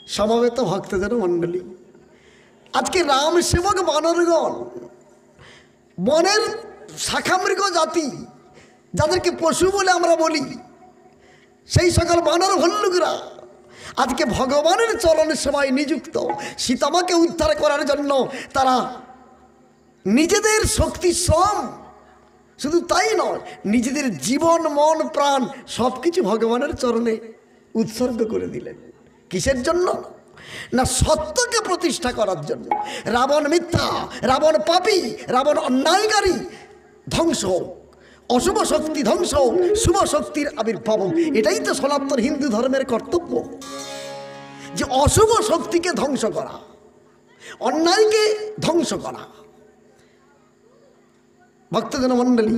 সমবেত ভক্তজন মণ্ডলী, আজকে রাম সেবক বানরগণ, বনের শাখামৃগ জাতি, যাদেরকে পশু বলে আমরা বলি, সেই সকল বানর ভল্লুকরা আজকে ভগবানের চরণ সেবায় নিযুক্ত। সীতামাকে উদ্ধার করার জন্য তারা নিজেদের শক্তি, শ্রম, শুধু তাই নয়, নিজেদের জীবন, মন, প্রাণ সব কিছু ভগবানের চরণে উৎসর্গ করে দিলেন। কিসের জন্য? না সত্যকে প্রতিষ্ঠা করার জন্য। রাবণ মিথ্যা, রাবণ পাপী, রাবণ অন্যায়কারী ধ্বংস, অশুভ শক্তি ধ্বংস, শুভ শক্তির আবির্ভাব। এটাই তো সনাতন হিন্দু ধর্মের কর্তব্য, যে অশুভ শক্তিকে ধ্বংস করা, অন্যায়কে ধ্বংস করা। ভক্তজন মণ্ডলী,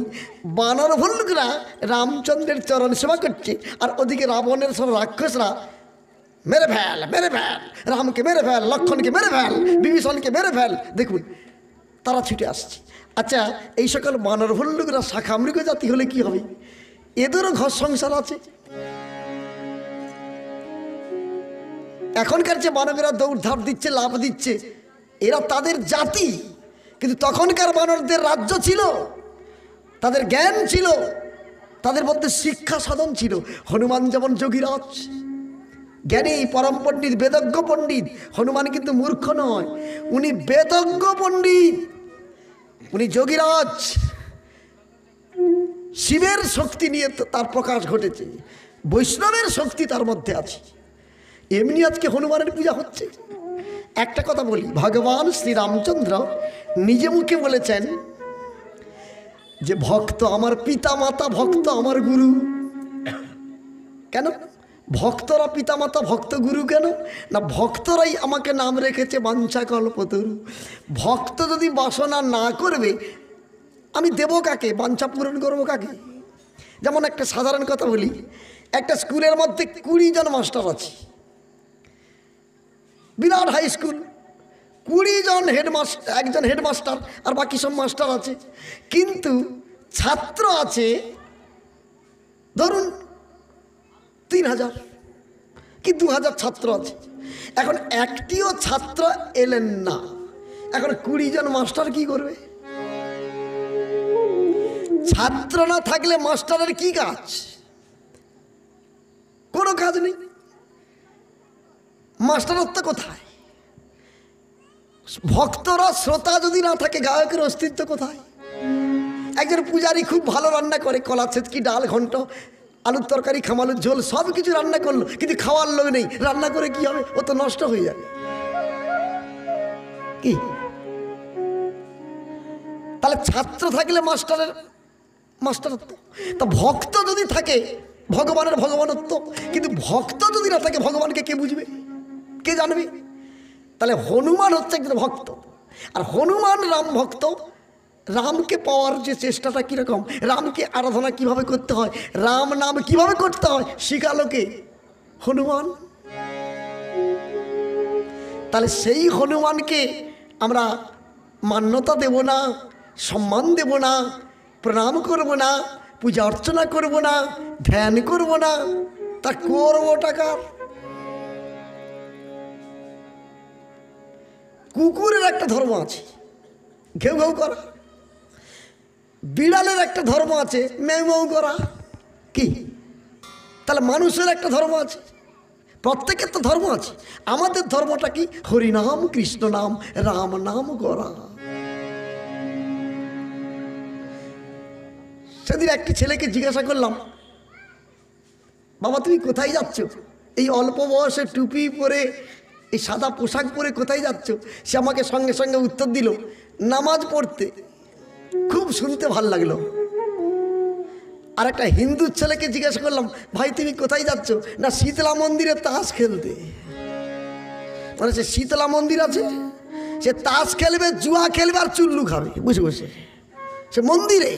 বানর ভল্লুকরা রামচন্দ্রের চরণ সেবা করছে, আর ওদিকে রাবণের সব রাক্ষসরা মেরে ফেল, মেরে ফেল, রামকে মেরে ফেল, লক্ষণকে মেরে ফেল, বিভীষণকে মেরে ফেল। দেখুন তারা ছুটে আসছে। আচ্ছা, এই সকল বানর ভল্লুকরা শাখামৃগ জাতি হলে কি হবে? এদেরও ঘর সংসার আছে। এখনকার যে বানরেরা দৌড়ধাপ দিচ্ছে, লাভ দিচ্ছে, এরা তাদের জাতি, কিন্তু তখনকার বানরদের রাজ্য ছিল, তাদের জ্ঞান ছিল, তাদের মধ্যে শিক্ষা সাধন ছিল। হনুমান যেমন যোগীরাজ, জ্ঞানী পরম পণ্ডিত, বেদজ্ঞ পণ্ডিত। হনুমান কিন্তু মূর্খ নয়, উনি বেদজ্ঞ পণ্ডিত, উনি যোগীরাজ। শিবের শক্তি নিয়ে তার প্রকাশ ঘটেছে, বৈষ্ণবের শক্তি তার মধ্যে আছে। এমনি আজকে হনুমানের পূজা হচ্ছে। একটা কথা বলি, ভগবান শ্রীরামচন্দ্র নিজে মুখে বলেছেন যে ভক্ত আমার পিতা মাতা, ভক্ত আমার গুরু। কেন ভক্তরা পিতা মাতা, ভক্ত গুরু কেন? না ভক্তরাই আমাকে নাম রেখেছে বাঞ্ছা কল্পতরু। ভক্ত যদি বাসনা না করবে, আমি দেব কাকে? বাঞ্ছা পূরণ করবো কাকে? যেমন একটা সাধারণ কথা বলি, একটা স্কুলের মধ্যে 20 জন মাস্টার আছে, বিরাট হাই স্কুল, 20 জন হেডমাস্টার, একজন হেডমাস্টার আর বাকি সব মাস্টার আছে, কিন্তু ছাত্র আছে ধরুন 3000 কি 2000 ছাত্র আছে। এখন একটিও ছাত্র এলেন না, এখন 20 জন মাস্টার কি করবে? ছাত্র না থাকলে মাস্টারের কি কাজ? কোনো কাজ নেই। মাস্টারত্ব কোথায়? ভক্তরা, শ্রোতা যদি না থাকে, গায়কের অস্তিত্ব কোথায়? একজন পূজারী খুব ভালো রান্না করে, কলা ছেচকি, ডাল ঘন্ট, আলুর তরকারি, খামালুর ঝোল, সব কিছু রান্না করলো, কিন্তু খাওয়ার লোক নেই। রান্না করে কি হবে? ও তো নষ্ট হয়ে যাবে। কি তাহলে ছাত্র থাকলে মাস্টারের মাস্টারত্ব, তা ভক্ত যদি থাকে ভগবানের ভগবানত্ব, কিন্তু ভক্ত যদি না থাকে ভগবানকে কে বুঝবে, কে জানবে? তাহলে হনুমান হচ্ছে একজন ভক্ত, আর হনুমান রাম ভক্ত। রামকে পাওয়ার যে চেষ্টাটা কীরকম, রামকে আরাধনা কিভাবে করতে হয়, রাম নাম কিভাবে করতে হয়, শিখালো কে? হনুমান। তাহলে সেই হনুমানকে আমরা মান্যতা দেব না, সম্মান দেব না, প্রণাম করব না, পূজা অর্চনা করব না, ধ্যান করব না, তা করবো টাকার। কুকুরের একটা ধর্ম আছে, ঘেউ ঘেউ করা। বিড়ালের একটা ধর্ম আছে, ম্যাউ ম্যাউ করা। কি তাহলে মানুষের একটা ধর্ম আছে, প্রত্যেকের তো ধর্ম আছে। আমাদের ধর্মটা কি? হরিনাম, কৃষ্ণ নাম, রাম নাম করা। সেদিন একটি ছেলেকে জিজ্ঞাসা করলাম, বাবা তুমি কোথায় যাচ্ছ? এই অল্প বয়সে টুপি পরে, এই সাদা পোশাক পরে কোথায় যাচ্ছ? সে আমাকে সঙ্গে সঙ্গে উত্তর দিল, নামাজ পড়তে। খুব শুনতে ভাল লাগলো। আর একটা হিন্দু ছেলেকে জিজ্ঞাসা করলাম, ভাই তুমি কোথায় যাচ্ছ? না শীতলা মন্দিরে তাস খেলতে। মানে সে শীতলা মন্দির আছে, সে তাস খেলবে, জুয়া খেলবে আর চুল্লু খাবে বসে বসে সে মন্দিরে।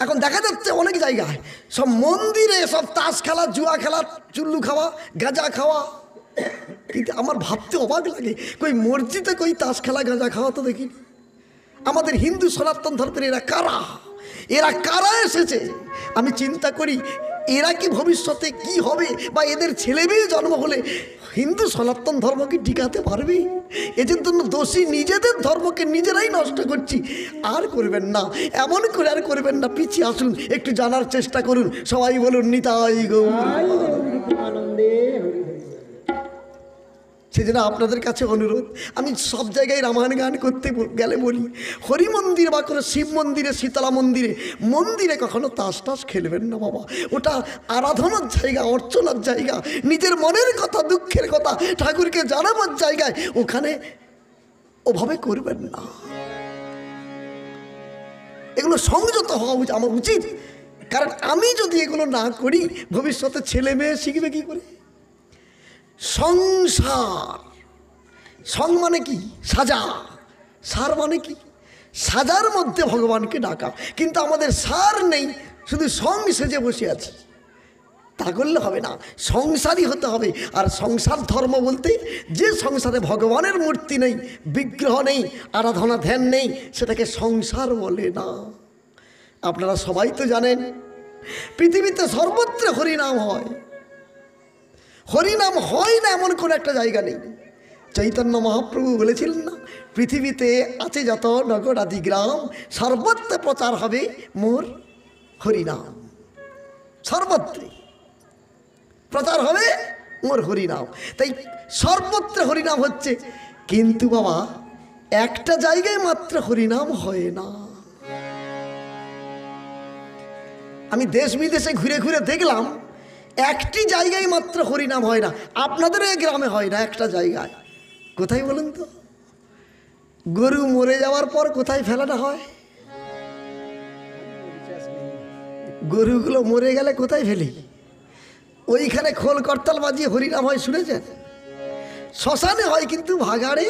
এখন দেখা যাচ্ছে অনেক জায়গায় সব মন্দিরে সব তাস খেলা, জুয়া খেলা, চুল্লু খাওয়া, গাঁজা খাওয়া। কিন্তু আমার ভাবতে অবাক লাগে, কই মসজিদে কই তাস খেলা, গাঁজা খাওয়া তো দেখি। আমাদের হিন্দু সনাতন ধর্মের এরা কারা? এরা কারা এসেছে? আমি চিন্তা করি এরা কি ভবিষ্যতে কি হবে, বা এদের ছেলে মেয়ে জন্ম হলে হিন্দু সনাতন ধর্মকে টিকাতে পারবে? এদের জন্য দোষী নিজেদের ধর্মকে নিজেরাই নষ্ট করছি। আর করবেন না, এমন করে আর করবেন না। পিছিয়ে আসুন, একটু জানার চেষ্টা করুন। সবাই বলুন নিতাই গৌর। সেজন্য আপনাদের কাছে অনুরোধ, আমি সব জায়গায় রামায়ণ গান করতে গেলে বলি, হরি মন্দির বা কোনো শিব মন্দিরে, শীতলা মন্দিরে, মন্দিরে কখনো তাস টাস খেলবেন না বাবা। ওটা আরাধনার জায়গা, অর্চনার জায়গা, নিজের মনের কথা, দুঃখের কথা ঠাকুরকে জানাবার জায়গায়, ওখানে ওভাবে করবেন না। এগুলো সংযত হওয়া আমার উচিত। কারণ আমি যদি এগুলো না করি, ভবিষ্যতে ছেলে মেয়ে শিখবে কি করে? সংসার, সং মানে কি? সাজা। সার মানে কি? সাজার মধ্যে ভগবানকে ডাকা। কিন্তু আমাদের সার নেই, শুধু সং সেজে বসে আছি। তা করলে হবে না, সংসারই হতে হবে। আর সংসার ধর্ম বলতে, যে সংসারে ভগবানের মূর্তি নেই, বিগ্রহ নেই, আরাধনা ধ্যান নেই, সেটাকে সংসার বলে না। আপনারা সবাই তো জানেন, পৃথিবীতে সর্বত্র হরিনাম হয়। হরিনাম হয় না এমন কোনো একটা জায়গা নেই। চৈতন্য মহাপ্রভু বলেছিলেন না, পৃথিবীতে আছে যত নগর আদি গ্রাম, সর্বত্র প্রচার হবে মোর হরিনাম। সর্বত্র প্রচার হবে মোর হরিনাম। তাই সর্বত্র হরিনাম হচ্ছে। কিন্তু বাবা, একটা জায়গায় মাত্র হরিনাম হয় না। আমি দেশ বিদেশে ঘুরে ঘুরে দেখলাম, একটি জায়গায় মাত্র হরিনাম হয় না। আপনাদের এই গ্রামে হয় না, একটা জায়গায়। কোথায় বলুন তো? গরু মরে যাওয়ার পর কোথায় ফেলানো হয়? গরুগুলো মরে গেলে কোথায় ফেলি? ওইখানে খোল করতাল বাজিয়ে হরিনাম হয়, শুনেছেন? শ্মশানে হয়, কিন্তু ভাগাড়ে,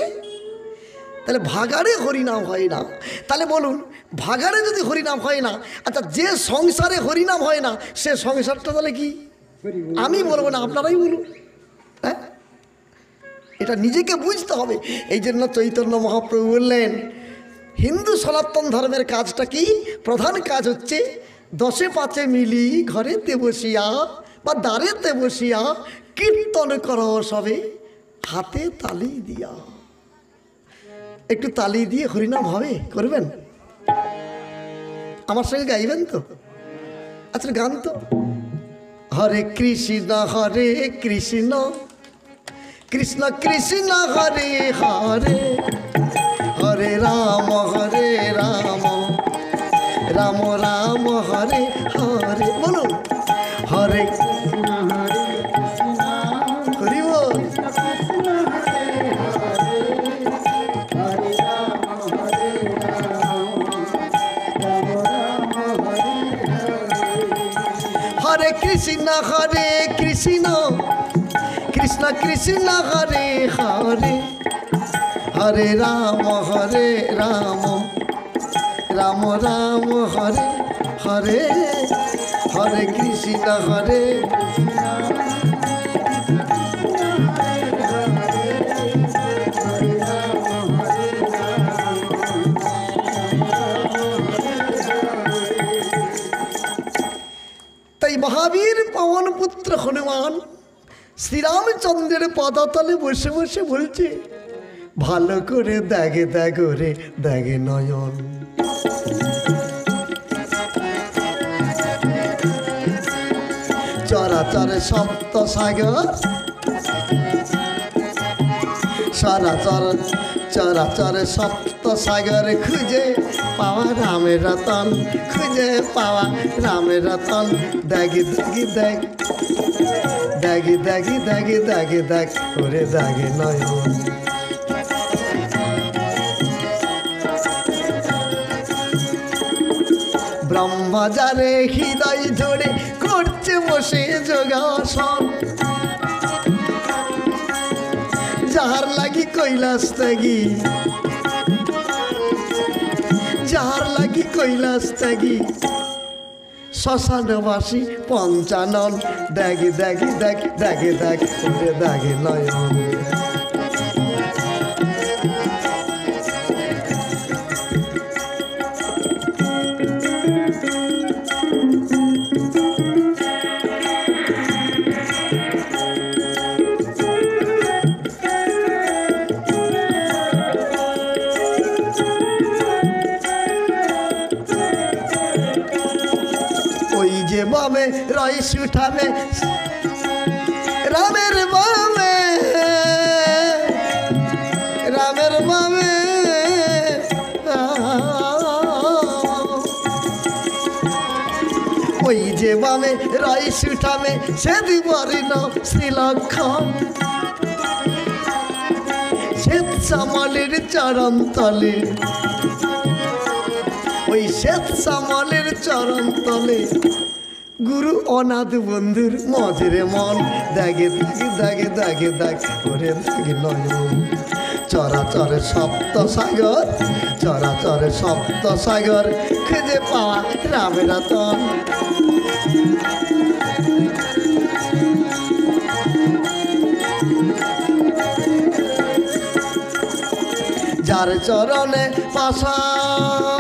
তাহলে ভাগাড়ে হরিনাম হয় না। তাহলে বলুন, ভাগাড়ে যদি হরিনাম হয় না, আচ্ছা যে সংসারে হরিনাম হয় না, সে সংসারটা তাহলে কি? আমি বলবো না, আপনারাই বলুন। হ্যাঁ, এটা নিজেকে বুঝতে হবে। এই জন্য চৈতন্য মহাপ্রভু বললেন, হিন্দু সনাতন ধর্মের কাজটা কি? প্রধান কাজ হচ্ছে, দশে পাঁচে মিলি ঘরেতে বসিয়া বা দ্বারেতে বসিয়া কীর্তন কর সবে হাতে তালি দিয়া। একটু তালি দিয়ে হরিনাম হবে, করবেন? আমার সঙ্গে গাইবেন তো? আচ্ছা গান তো। হরে কৃষ্ণ কৃষ্ণ কৃষ্ণ কৃষ্ণ হরে হরে, হরে রাম রাম রাম হরে হরে। বলুন, হরে হরি বল। হরে কৃষ্ণ কৃষ্ণ কৃষ্ণ হরে হরে, হরে রাম রাম রাম হরে হরে, হরে কৃষ্ণ হরে। তাই মহাবীর পবন পুত্র হনুমান শ্রীরামচন্দ্রের পদতলে বসে বসে বলছে, ভালো করে দেখে দেখো রে দেখে নয়ন, চরাচরে সপ্ত সাগর, চরাচরে সপ্ত সাগর খুঁজে পাওয়া রামের রতন, খুঁজে পাওয়া রামের রতন। দেখি দেখি দেখ, দেখি দেখি দেখি দেখি দেখ করে দেখে নয়ন। ব্রহ্মচারে হৃদয় ধরে করছে বসে যোগাসন, যাহার লাগি কৈলাস ত্যাগী, যাহার লাগি কৈলাস ত্যাগী, শ্মশানবাসী পঞ্চানন। দেখি দেখি দেখ দেখে দেখ করে দেখে নয়ন। বামে রইস উঠাবে রামের বামে রামের বামে ওই যে বামে রইস উঠাবে সে দিবারি নাম শ্রীলক্ষণ শ্বেত শ্যামলের চরণ তলে ওই শ্বেত শ্যামলের চরণ তলে গুরু অনাথ বন্ধুর মজরে মন দাগে দাগে দাগে দাগে দাগ করে দাগে নয়ন চরাচরে সপ্ত সাগর চরাচরে সপ্ত সাগর খুঁজে পাওয়া রামের রতন যার চরণে পাষাণ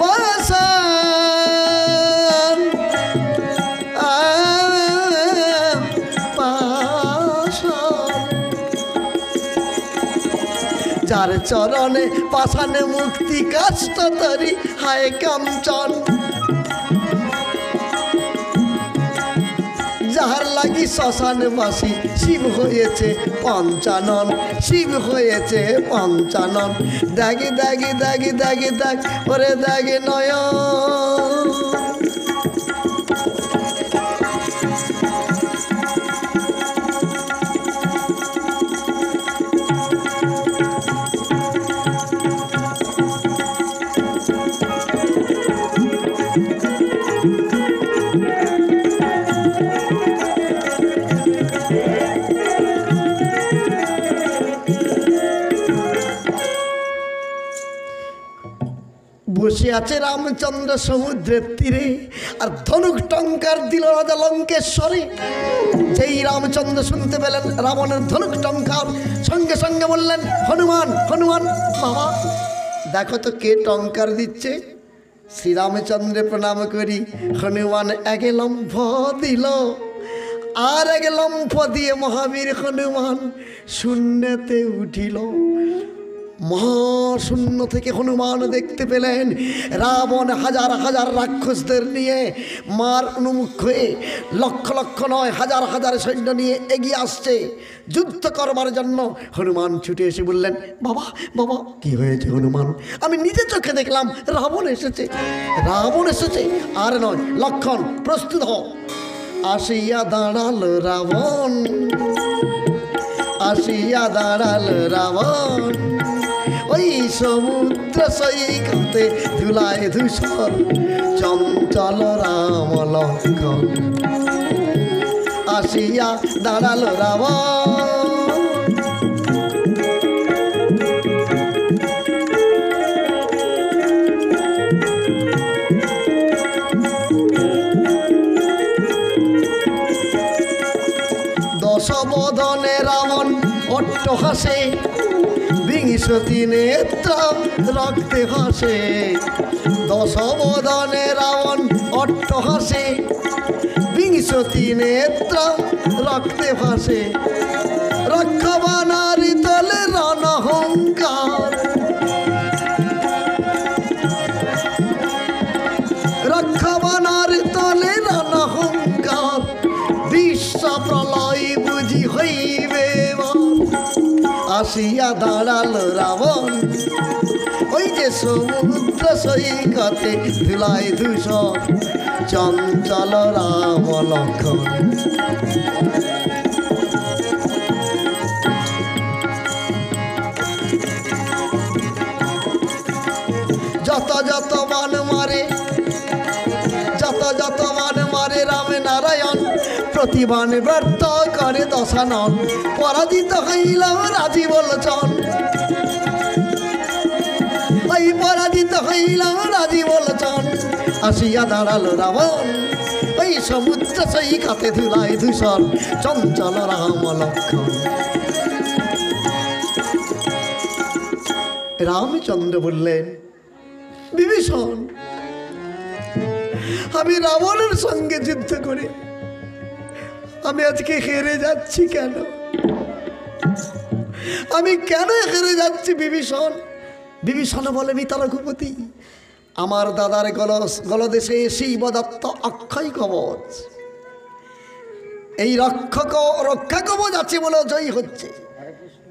পাষাণ পাষাণ যার চরণে পাষাণে মুক্তি কাষ্ট তরি হায় কাঞ্চন যাহার লাগি শ্মশানে বাসি শিব হয়েছে পঞ্চানন শিব হয়েছে পঞ্চানন দাগে দাগে দাগে দাগে দাগ ওরে দাগে নয়ন বসে আছে রামচন্দ্র সমুদ্রের তীরে আর ধনুক টঙ্কার দিল রাজা লঙ্কেশ্বরে যেই রামচন্দ্র শুনতে পেলেন রাবণের ধনুক টঙ্কার সঙ্গে সঙ্গে বললেন হনুমান হনুমান বাবা দেখো তো কে টঙ্কার দিচ্ছে শ্রীরামচন্দ্রে প্রণাম করি হনুমান এক লম্ফ দিল আর এক লম্ফ দিয়ে মহাবীর হনুমান শূন্যতে উঠিল মহাশূন্য থেকে হনুমান দেখতে পেলেন রাবণ হাজার হাজার রাক্ষসদের নিয়ে মার উন্মুখ হয়ে লক্ষ লক্ষ নয় হাজার হাজার সৈন্য নিয়ে এগিয়ে আসছে যুদ্ধ করবার জন্য হনুমান ছুটে এসে বললেন বাবা বাবা কি হয়েছে হনুমান আমি নিজে চোখে দেখলাম রাবণ এসেছে আর নয় লক্ষণ প্রস্তুত হও আসিয়া দাঁড়াল রাবণ আসিয়া দাঁড়াল রাবণ ওই সমুদ্র সৈকতে ধুলায় ধূসর চঞ্চল রাম লক্ষণ আসিয়া দাঁড়াল রাবণ দশবদনে রাবণ অট্টহাসে বিংশতি নেত্রাম রক্তে ভাসে দশবদনে রাবণ অট্টহাসে বিংশতি নেত্রাম রক্তে ভাসে রক্ষবানারি তলে রণহংকার রক্ষবানারি তলে রণহংকার বিশ্ব প্রলয় বুঝি হইবে আসিয়া দাঁড়াল রাবণ ওই যে সমুদ্র সৈকতে ধুলায় ধূসর চঞ্চল রাম লক্ষণ যত যত মান মারে যত মান মারে রাম নারায়ণ প্রতিবান ব্যর্থ করে দশানন পরাজিত হইলাম রাজি বলছন ওই পরাজিত হইলাম রাজি বলছন আসিয়া দাঁড়াল রাবণ ওই সমুদ্র সৈকতে ধুলায় ধূসর চঞ্চল রাম লক্ষণ রামচন্দ্র বললেন বিভীষণ আমি রাবণের সঙ্গে যুদ্ধ করে আমি আজকে হেরে যাচ্ছি কেন আমি কেন হেরে যাচ্ছি বিভীষণ বিভীষণ বলে মিতা রঘুপতি আমার দাদার গলদেশে শিবদত্ত অক্ষয় কবচ, এই রক্ষা কবচ আছে বলে জয়ী হচ্ছে।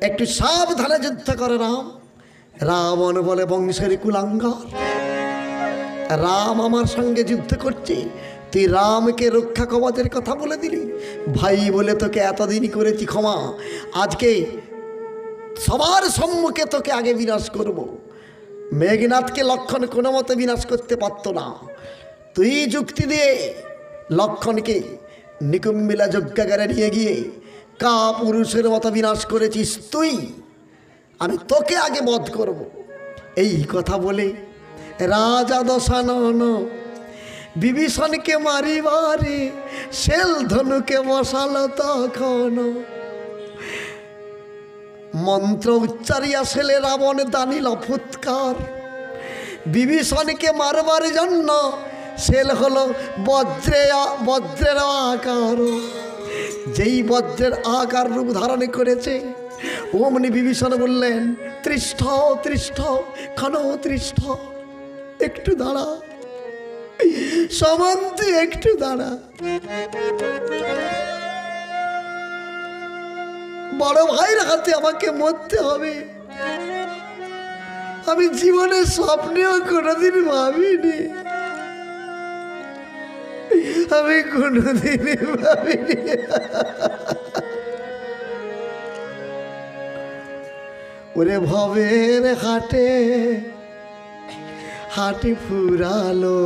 একটু সাবধানে যুদ্ধ করে রাম। রাবণ বলে বংশের কুলাঙ্গার, রাম আমার সঙ্গে যুদ্ধ করছে, তুই রামকে রক্ষা কবচের কথা বলে দিলি। ভাই বলে তোকে এতদিনই করেছি ক্ষমা, আজকে সবার সম্মুখে তোকে আগে বিনাশ করব। মেঘনাথকে লক্ষণ কোনো মতে বিনাশ করতে পারত না, তুই যুক্তি দিয়ে লক্ষণকে নিকুম্বিলা যজ্ঞাগারে নিয়ে গিয়ে কা পুরুষের মতো বিনাশ করেছিস তুই, আমি তোকে আগে বধ করব। এই কথা বলে রাজা দশানন বিভীষণকে মারিবারে শেল ধনুকে বসালো তখন। মন্ত্র উচ্চারিয়া শেলে রাবণ দানিল ফুৎকার, বিভীষণকে মারবার জন্য শেল হলো বজ্রের আকার। যেই বজ্রের আকার রূপ ধারণ করেছে অমনি বিভীষণ বললেন, তৃষ্ঠ তৃষ্ঠ ক্ষণ তৃষ্ঠ, একটু দাঁড়া সমন্ত, একটু দাঁড়া। বড় ভাইয়ের হাতে আমাকে মরতে হবে, আমি জীবনের স্বপ্নেও কোনোদিন ভাবিনি, আমি কোনোদিন ভাবিনি। ওরে ভবের হাটে হাটে ফুরালো,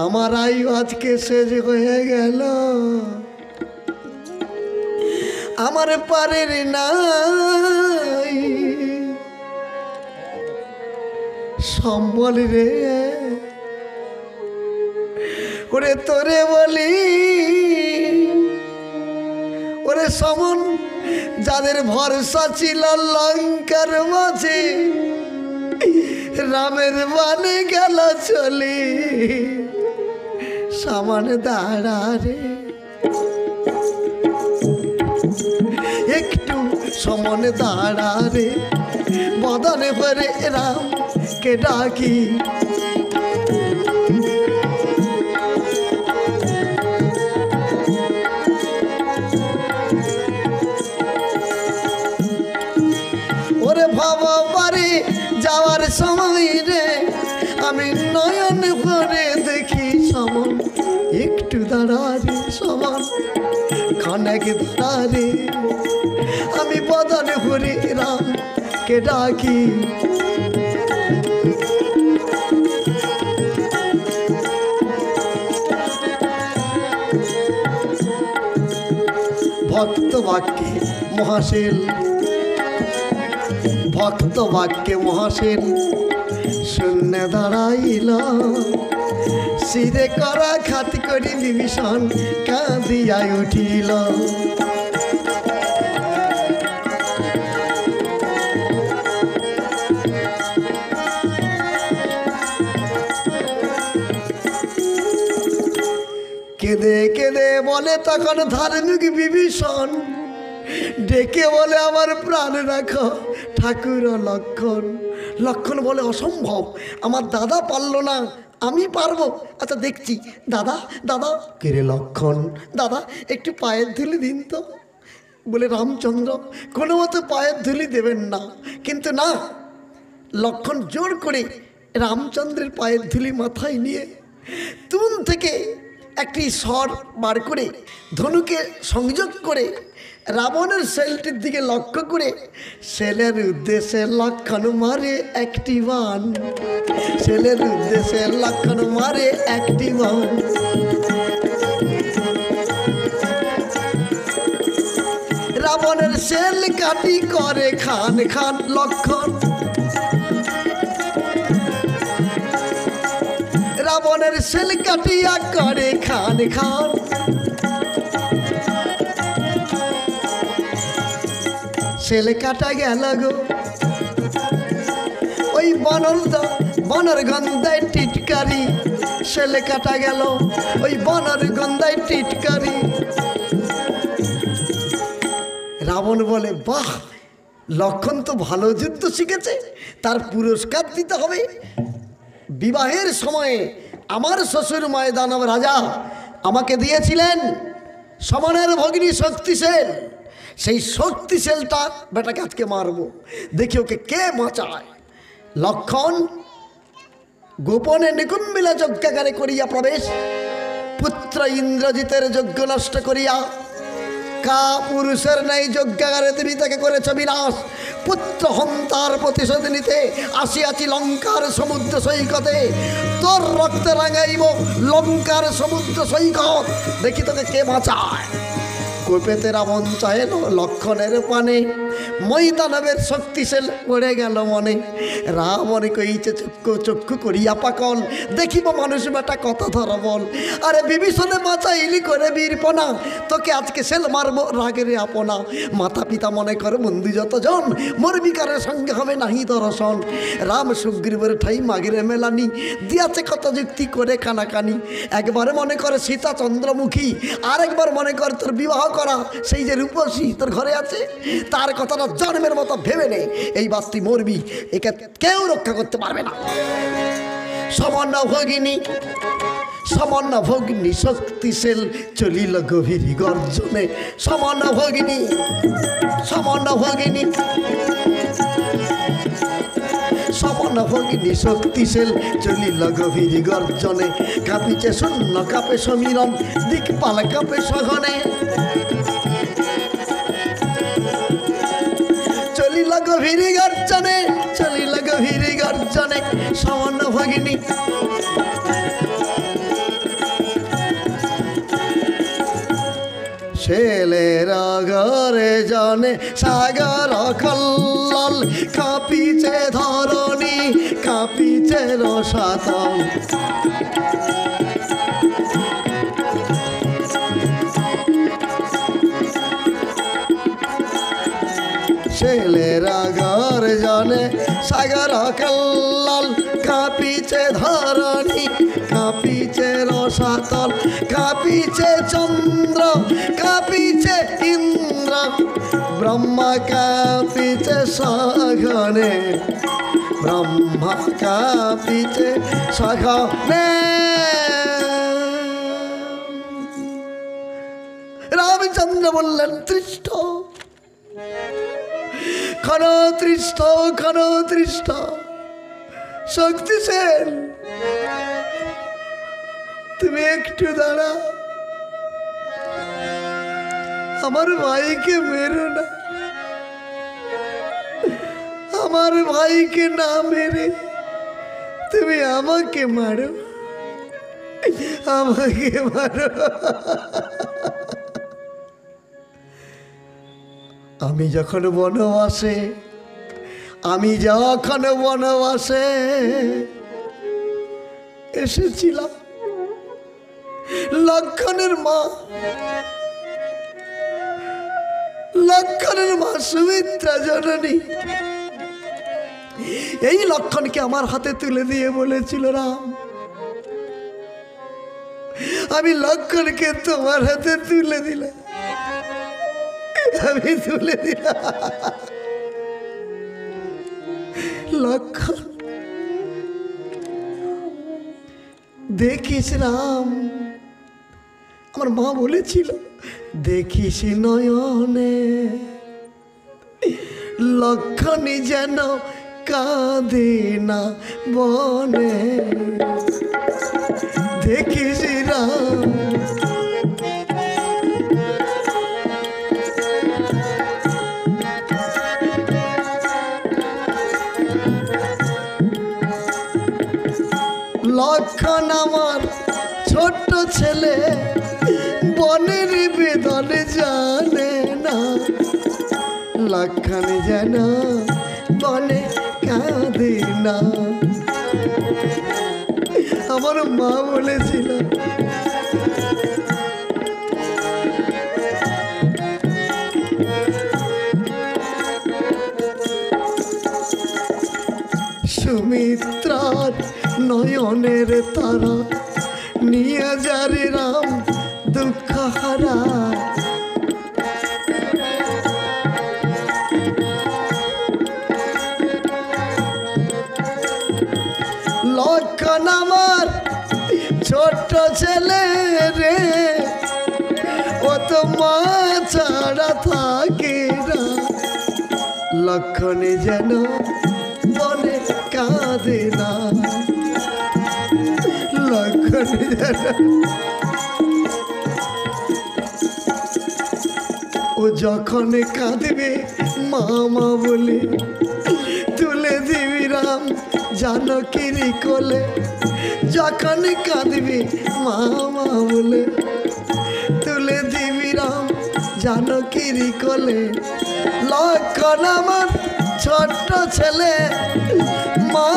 আমার আয়ু আজকে শেষ হয়ে গেল, আমার পারের নাই সম্বল রে। ওরে তোরে বলি, ওরে সমন যাদের ভরসা ছিল লঙ্কার মাঝে, রামের বানে গেল চলে, সামান দাঁড়া রে, একটু সমন দাঁড়া রে, বদনে পরে রামকে ডাকি। ওরে ভাবা পারে যাওয়ার সময় রে, আমি নয়ন ভরে দেখি সমন, একটু দাঁড়া রে সমান, খানেক দাঁড়া রে, আমি বদনে ভরে রামকে ডাকি। ভক্ত বাক্যে মহাশীল, ভক্ত বাক্যে মহাশীল শূন্য দাঁড়াইল, শিরে করা খাতি করি বিভীষণ কাঁদিয়া উঠিল। কেঁদে কেঁদে বলে তখন ধার্মিক বিভীষণ, ডেকে বলে আমার প্রাণ রাখো ঠাকুর লক্ষণ। লক্ষণ বলে অসম্ভব, আমার দাদা পারলো না, আমি পারবো। আচ্ছা দেখছি দাদা, দাদা কেরে লক্ষণ, দাদা একটু পায়ের ধুলি দিন তো। বলে রামচন্দ্র কোনো মতো পায়ের ধুলি দেবেন না, কিন্তু না, লক্ষণ জোর করে রামচন্দ্রের পায়ের ধুলি মাথায় নিয়ে তুন থেকে একটি স্বর বার করে ধনুকে সংযোগ করে রাবণের সেলটির দিকে লক্ষ্য করে সেলের উদ্দেশ্যে লক্ষণ মারে একটি বাণ, সেলের উদ্দেশ্যে লক্ষণ মারে একটি বাণ। রাবণের সেল কাটি করে খান খান লক্ষণ, রাবণের সেল কাটিয়া করে খান খান। সেল কাটা গেল গো ওই বনর গন্ধায় টিটকারি, সেল কাটা গেল ওই বনর গন্ধায় টিটকারি। রাবণ বলে বাহ, লক্ষণ তো ভালো যুদ্ধ শিখেছে, তার পুরস্কার দিতে হবে। বিবাহের সময়ে আমার শ্বশুর ময়দানব রাজা আমাকে দিয়েছিলেন সমানের ভগিনী শক্তিশীল। সেই শক্তিশীলটা বেটাকে আজকে মারবো, দেখি ওকে কে বাঁচায়। লক্ষণ গোপনে নিকুম্বিলা যজ্ঞাগারে করিয়া প্রবেশ, পুত্র ইন্দ্রজিতের যজ্ঞ নষ্ট করিয়া কা পুরুষের ন্যায় যজ্ঞাগারে তুমি তাকে করেছ বিনাশ। পুত্র হন্তার প্রতিশোধ নিতে আসিয়াছি লঙ্কার সমুদ্র সৈকতে, তোর রক্তে রাঙাইব লঙ্কার সমুদ্র সৈকত, দেখি তোকে কে বাঁচায়। কোপেতে রাবণ চাইল লক্ষণের পানে, ময়দানবের শক্তিশীল পড়ে গেল মনে। রাবণ কইছে চক্ষু চক্ষু করিয়া পাকল, দেখিব মানুষ বেটা কত ধর বল। আরে বিভীষণে বাঁচাইলি করে বীরপনা, তোকে আজকে সেল মারবো রাগের আপনা। মাতা পিতা মনে করে বন্ধু যতজন, মর্বিকারের সঙ্গে হবে নাহি দর্শন। রাম সুগ্রীবের ঠাই মাগিরে মেলানি, দিয়াছে কত যুক্তি করে কানাকানি। একবারে মনে করে সীতা চন্দ্রমুখী, আরেকবার মনে করে তোর বিবাহ করা সেই যে রূপসী তোর ঘরে আছে, তার কথাটা জন্মের মতো ভেবে নে। এই বাস তুই মরবি, একে কেউ রক্ষা করতে পারবে না। সমন্ন ভগিনী সমন্ন ভগিনী শক্তিশীল চলিল গভীর গর্জনে। সমন্ন ভগিনী সমন্ন ভগিনী সমন্ন ভগিনী শক্তিশীল চলিল গভীর গর্জনে। কাঁপিছে শূন্য কাঁপে সমীরণ, দিকপাল কাঁপে সঘনে। চলিল গভীর গর্জনে, চলিল গভীর গর্জনে। সমন্ন ভগিনী ছেলের ঘরে জানে সাগর কল্লাল, কাঁপিছে ধরণী কাঁপিছে রসাতল। ছেলেরা ঘর জানে সাগর কল্লাল, কাঁপিছে ধরণী কাঁপিছে রসাতল। কাঁপিছে চন্দ্র কাঁপিছে ইন্দ্র, ব্রহ্মা কাঁপিছে সঘনে। ব্রহ্মা কাঁপিছে সঘনে। রামচন্দ্র বললেন তৃষ্ঠ ক্ষণ, তৃষ্ঠ ক্ষণ তৃষ্ঠ শক্তিশীল, তুমি একটু দাঁড়া, আমার ভাইকে মেরো না। আমার ভাইকে না মেরে তুমি আমাকে মারো, আমাকে মারো। আমি যখন বনবাসে এসেছিলাম, লক্ষণের মা সুমিত্রা জননী এই লক্ষণকে আমার হাতে তুলে দিয়ে বলেছিল, রাম আমি লক্ষণকে তোমার হাতে তুলে দিলাম, আমি তুলে দিলাম। লক্ষণ দেখিস রাম, আমার মা বলেছিল দেখিস নয়নে লক্ষণী যেন কাঁদে না বনে। দেখিস রাম লক্ষণ আমার ছোট্ট ছেলে, বনের বেদনে জানে না। লক্ষণ যেন বনে কাঁদে না, আমার মা বলেছিল। সুমিত্রার নয়নের তারা নিয়ে যারে রাম দুঃখ হারা। মা ছাড়া থাকে না, লক্ষণে যেন বনে কাঁদে না, লক্ষণে যেন। ও যখন কাঁদবে মামা বলে তুলে দিবি রাম জানকীর কোলে, যখন কাঁদবে মামা বলে তুলে দিবি রাম জানকীর কোলে। লক্ষণ আমার ছোট্ট ছেলে, মা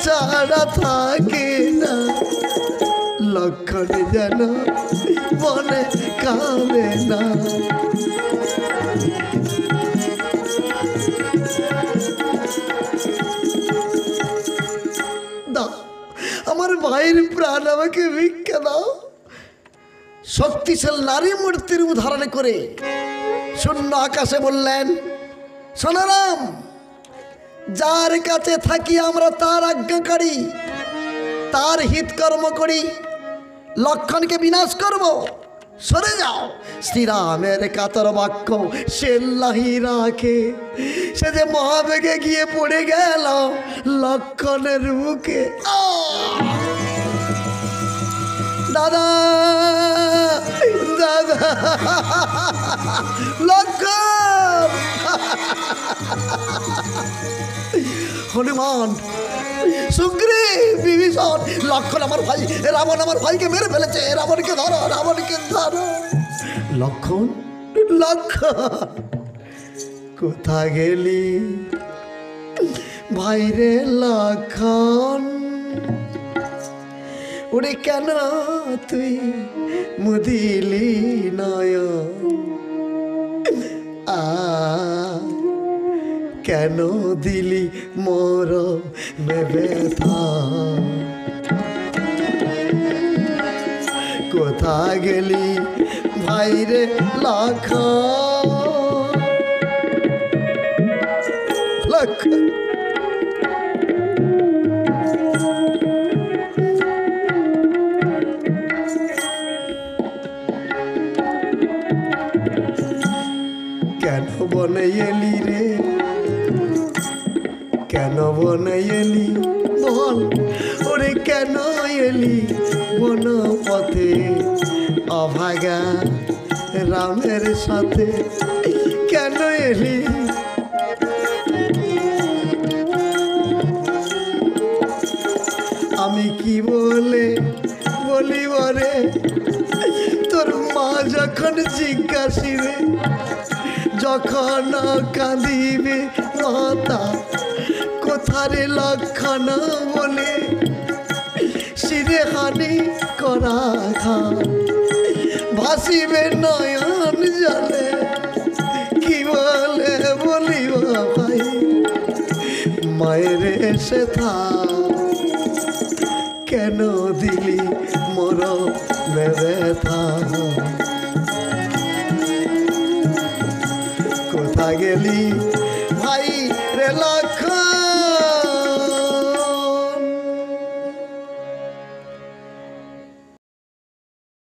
ছাড়া থাকে না, লক্ষণ যেন বনে কাঁদে না। দাও আমার ভাইয়ের প্রাণ, আমাকে ভিক্ষা দাও। শক্তিশাল নারী মূর্তির উদাহরণ করে শূন্য আকাশে বললেন, সোনারাম, যার কাছে থাকি আমরা তার আজ্ঞাকারী, তার হিতকর্ম করি, লক্ষণকে বিনাশ করব, সরে যাও। শ্রীরামের কাতর বাক্য সে লাহি রাখে, সে যে মহাবেগে গিয়ে পড়ে গেল লক্ষণের বুকে। দাদা দাদা লক্ষণ, হনুমান, সুগ্রীব, বিভীষণ, লক্ষণ আমার ভাই, রাবণ আমার ভাইকে মেরে ফেলেছে, রাবণকে ধরো, রাবণকে ধরো। লক্ষণ, লক্ষণ কোথা গেলি ভাইরে লক্ষণ? ওরে কেন তুই মুদিলি নয়ন? কেন দিলি মোর ব্যথা? কোথা গেলি ভাইরে লক্ষণ? লক্ষণ কেন বনে এলি রে, কেন বনে এলি বল? ওরে কেন এলি বন পথে অভাগা রামের সাথে? কেন এলি? আমি কি বলে বলিব রে, তোর মা যখন জিজ্ঞাসিবে, যখন কাঁদিবে মাতা কোথারে লক্ষণ বলে, শিরে হানি করা ঘা ভাসিবে নয়ন জলে। কি বলে বলিব ভাই, মায়ের এসে থা কেন দিলি মোর ব্যথা? কোথা গেলি